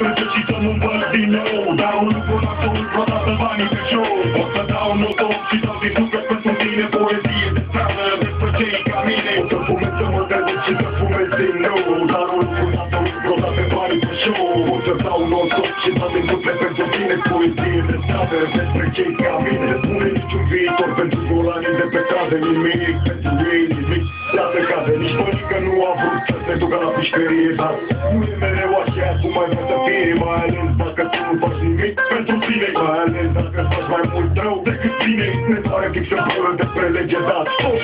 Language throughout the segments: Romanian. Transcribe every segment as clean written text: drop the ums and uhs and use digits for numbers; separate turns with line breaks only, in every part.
trece și să nu învăț din nou. Dar un lucru n-am făcut vreodată banii pe show. O să dau un nou și dau din suflet pentru tine poezie de stradă despre cei ca mine. O să fumez să mă trezesc și să fumez din nou. Dar un lucru n-am făcut vreodată banii pe show. O să dau un nou și dau din suflet pentru tine poezie de stradă despre cei ca mine. Se spune niciun viitor pentru golanii de pe stradă, nimic pentru ei, nimic la pe cade. Nici părincă nu a vrut să se ducă la pișcărie, dar nu e mereu așa cum mai vrea să fie. Mai ales dacă tu nu faci nimic pentru tine, mai ales dacă faci mai mult rău decât bine. Ne pare fix să voră despre lege, dar stop!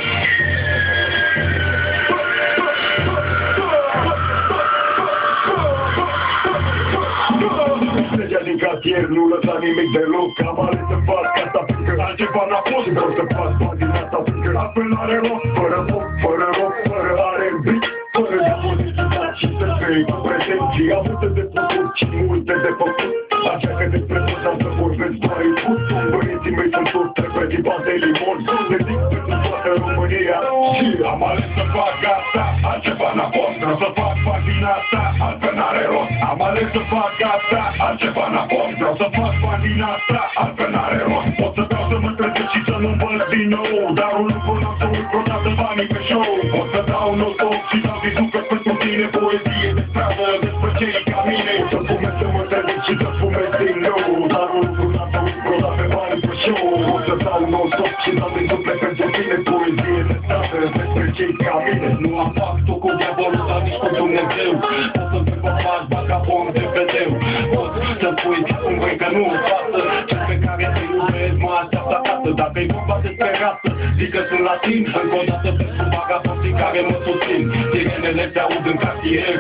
Legea din cartier nu lăsa nimic deloc. Am ales să fac asta pentru că altceva n-a fost. Și vreau să fac bani din asta pentru că altfel n-are rost. Fără foc, fără rock, fără R&B, fără diapozitat și să fie cu pretenții. Am multe de făcut și multe de făcut. Așa că despre tot am să vorbesc doar în fut. Băieții mei sunt toți trepetibați de limon. Le zic pentru toată România și am ales să fac asta, altceva n-a fost. Vreau să fac bani din asta, altfel n-are rost. Am ales să fac asta, altceva n-a fost. Vreau să fac bani din asta, altfel n-are rost. Pot să vreau să mă trezesc și să nu învăț din nou. Dar un lucru n-am să uit vreodată banii pe show. Pot să dau un nou și dau din suflet pentru tine poezie de stradă despre cei ca mine. O să fumez să mă trezesc și să fumez din nou. Dar un lucru n-am să uit vreodată banii pe show. Pot să dau un nou și dau din suflet pentru tine poezie de stradă despre cei ca mine. Nu am pactul cu diavolul, dar nici cu Dumnezeu. Pot să te fac vagabond de vedeu. Pot să-mi pui cum vrei că nu-mi pasă. Cel pe care te iubesc mă așteaptă acasă. Dacă-i vorba despre rasă, zic că sunt latin. Încă o dată pentru vagabondii care mă susțin. Sirenele se aud în cartier.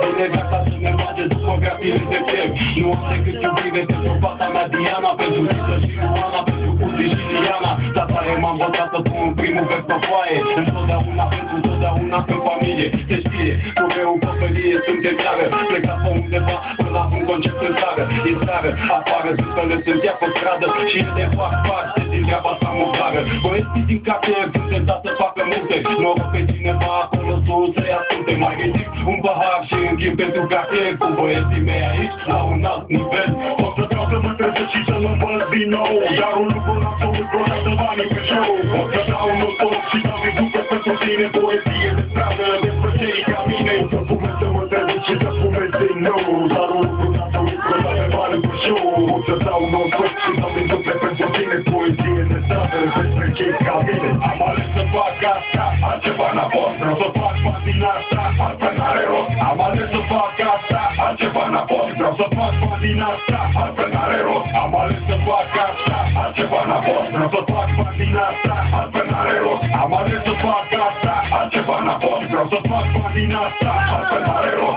Vine viața să ne bage după grafile de fier. Nu am decât iubire pentru fata mea Diana, pentru Lisa și Luana, pentru Uzi și Diana. Tata e m-a învățat să pun primul vers pe foaie. Întotdeauna pentru totdeauna în familie. Se știe, cu greu copălie suntem țară. Plecat pe undeva până la un concert în țară. E țară, afară zâmbele sunt ea pe stradă. Și ele fac parte din treaba asta măcară. Băieții din cartier sunt tentați să facă multe. Noroc pe cineva acolo sus să-i asculte. Mai ridic un pahar și închin pentru cartier. Cu băieții mei aici la un alt nivel. O să vreau să mă trezesc și să nu învăț din nou. Dar un lucru n-am să uit vreodată banii pe show. O să dau un nou și dau din suflet pentru tine poezie de stradă despre cei ca mine. O să fumez să mă trezesc și să fumez din nou. Dar un lucru n-am să uit vreodată banii pe show. O să dau un nou și dau din suflet pentru tine poezie de stradă despre cei ca mine. Am ales să fac asta, altceva n-a fost. Vreau să fac bani din asta, altfel n-are rost. Am ales să fac asta, altceva n-a fost. Vreau să fac bani din asta, altfel n-are rost. Am ales să fac asta, altceva n-a fost. Vreau să fac bani din asta, altfel n-are rost. Am ales să fac asta, altceva n-a fost. Vreau să fac bani din asta, altfel n-are rost.